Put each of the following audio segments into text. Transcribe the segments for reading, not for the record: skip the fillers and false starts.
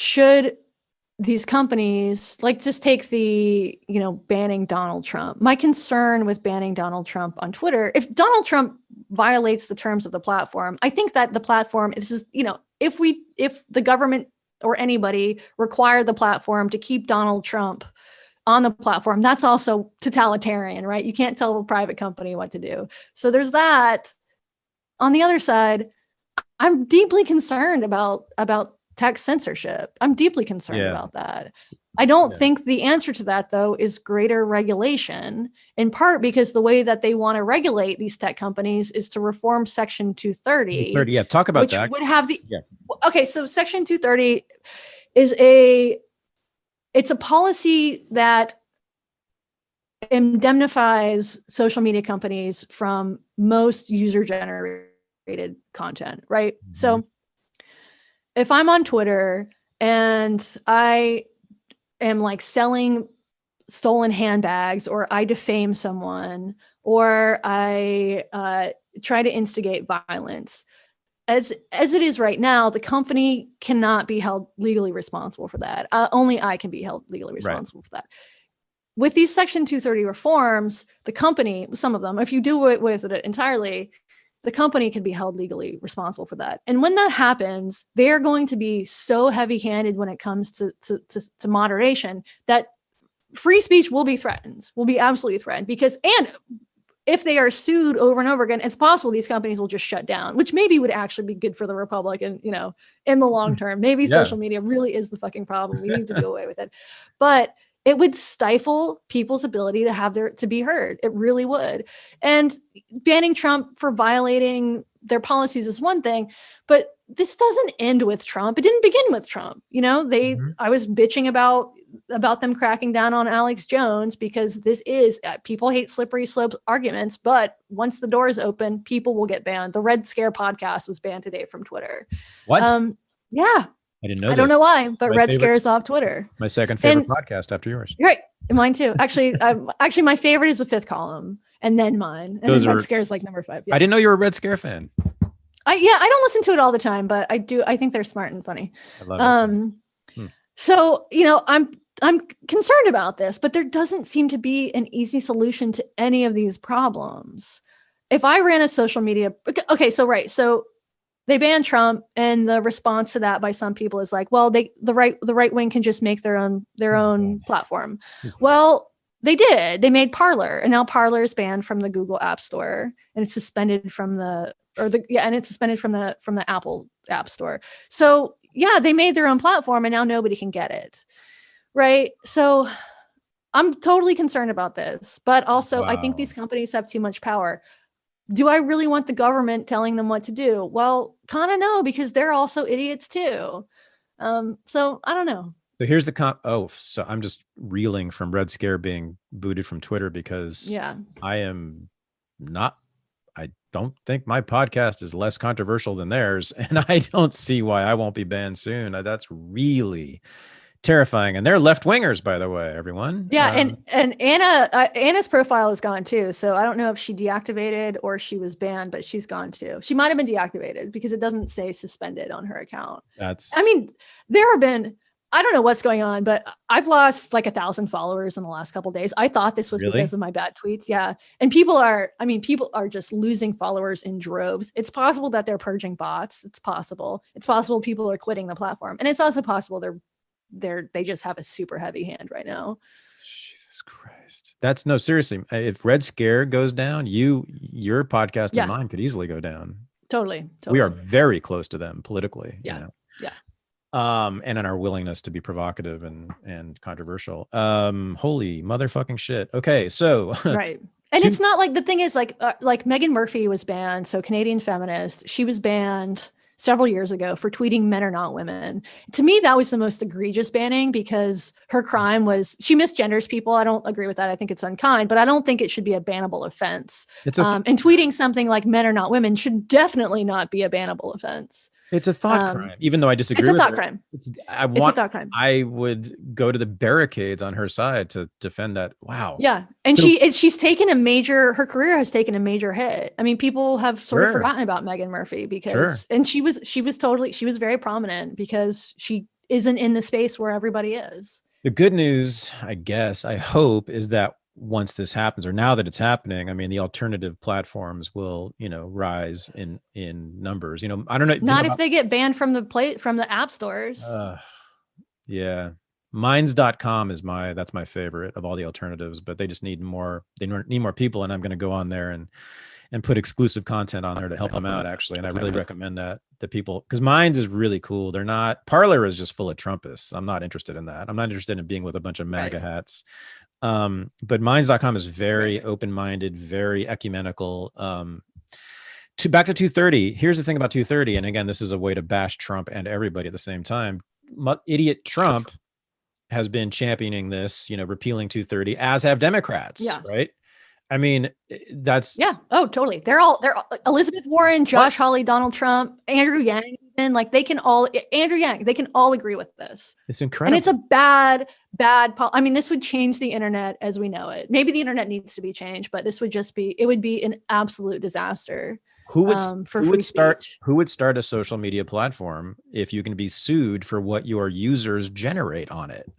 should these companies, like, just take the, banning Donald Trump. My concern with banning Donald Trump on Twitter, if Donald Trump violates the terms of the platform, I think that the platform is, if the government or anybody required the platform to keep Donald Trump on the platform, that's also totalitarian, right? You can't tell a private company what to do. So there's that. On the other side, I'm deeply concerned about tech censorship. I'm deeply concerned about that. I don't think the answer to that, though, is greater regulation, in part because the way that they want to regulate these tech companies is to reform Section 230. 230, yeah, talk about that. Which would have the... Yeah. Okay, so Section 230 is it's a policy that indemnifies social media companies from most user-generated content, right? Mm-hmm. So if I'm on Twitter and I am like selling stolen handbags, or I defame someone, or I try to instigate violence, as it is right now, the company cannot be held legally responsible for that. Only I can be held legally responsible for that. With these Section 230 reforms, the company, some of them, if you do it with it entirely, the company can be held legally responsible for that. And when that happens, they're going to be so heavy-handed when it comes to moderation that free speech will be threatened, will be absolutely threatened. And if they are sued over and over again, it's possible these companies will just shut down, which maybe would actually be good for the Republic and, in the long term. Maybe social media really is the fucking problem. We need to do away with it. But it would stifle people's ability to be heard. It really would. And banning Trump for violating their policies is one thing, but this doesn't end with Trump. It didn't begin with Trump. I was bitching about them cracking down on Alex Jones because this is, people hate slippery slope arguments, but once the doors open, people will get banned. The Red Scare podcast was banned today from Twitter. What? Yeah. I didn't know. I don't know why, but Red Scare is off Twitter. My second favorite podcast after yours. Right. Mine too. Actually, my favorite is the Fifth Column, and then mine. And then Red Scare is like number 5. Yeah. I didn't know you were a Red Scare fan. I don't listen to it all the time, but I do. I think they're smart and funny. I love it. So, I'm concerned about this, but there doesn't seem to be an easy solution to any of these problems. If I ran a social media, so they banned Trump, and the response to that by some people is like, well, the right wing can just make their own platform. Well, they did. They made Parler, and now Parler is banned from the Google App Store, and it's suspended from the Apple App Store. So yeah, they made their own platform, and now nobody can get it. Right. So I'm totally concerned about this, but also I think these companies have too much power. Do I really want the government telling them what to do? Well, kind of no, because they're also idiots too. So I don't know. So here's the so I'm just reeling from Red Scare being booted from Twitter because I don't think my podcast is less controversial than theirs, and I don't see why I won't be banned soon. That's really terrifying. And they're left-wingers, by the way, everyone. Yeah. And Anna's profile is gone too. So I don't know if she deactivated or she was banned, but she's gone too. She might've been deactivated because it doesn't say suspended on her account. There have been, I don't know what's going on, but I've lost like 1,000 followers in the last couple of days. I thought this was because of my bad tweets. Yeah. And people are just losing followers in droves. It's possible that they're purging bots. It's possible people are quitting the platform. And it's also possible they just have a super heavy hand right now. Jesus Christ. That's seriously. If Red Scare goes down, your podcast and mine could easily go down. Totally. We are very close to them politically. Yeah. Yeah. And in our willingness to be provocative and controversial. Holy motherfucking shit. Okay. So. Right. And it's not like, the thing is like Meghan Murphy was banned. So Canadian feminist, she was banned several years ago for tweeting "men are not women." To me, that was the most egregious banning because her crime was she misgenders people. I don't agree with that. I think it's unkind, but I don't think it should be a bannable offense. And tweeting something like "men are not women" should definitely not be a bannable offense. It's a thought crime, even though I disagree with it. It's a thought crime. It's a thought crime. I would go to the barricades on her side to defend that. Wow. Yeah. And she's taken her career has taken a major hit. I mean, people have sort of forgotten about Meghan Murphy because, and she was very prominent because she isn't in the space where everybody is. The good news, I guess, I hope, is that once this happens, or now that it's happening, I mean, the alternative platforms will, rise in numbers. I don't know. Not if they get banned from the app stores. Yeah. Minds.com that's my favorite of all the alternatives, but they just need more people. And I'm going to go on there and put exclusive content on there to help them out, actually. And I really recommend that to people, because Minds is really cool. Parler is just full of Trumpists. I'm not interested in that. I'm not interested in being with a bunch of MAGA hats. But Minds.com is very open-minded, very ecumenical. Back to 230. Here's the thing about 230. And again, this is a way to bash Trump and everybody at the same time. Idiot Trump has been championing this, repealing 230, as have Democrats. Yeah. Right. I mean, that's. Yeah. Oh, totally. They're Elizabeth Warren, Josh Hawley, Donald Trump, Andrew Yang, and they can all agree with this. It's incredible. And it's a bad, I mean, this would change the internet as we know it. Maybe the internet needs to be changed, but this would be an absolute disaster. Who would start a social media platform if you can be sued for what your users generate on it?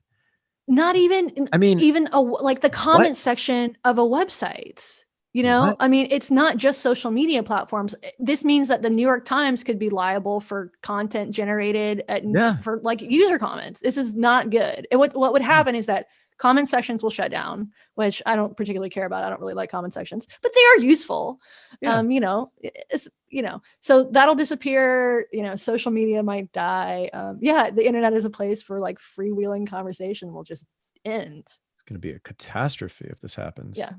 Not even, the comment section of a website, What? I mean, it's not just social media platforms. This means that the New York Times could be liable for content generated for user comments. This is not good. And what would happen is that comment sections will shut down, which I don't particularly care about. I don't really like comment sections, but they are useful. Yeah. So that'll disappear. Social media might die. The internet is a place for freewheeling conversation will just end. It's going to be a catastrophe if this happens. Yeah.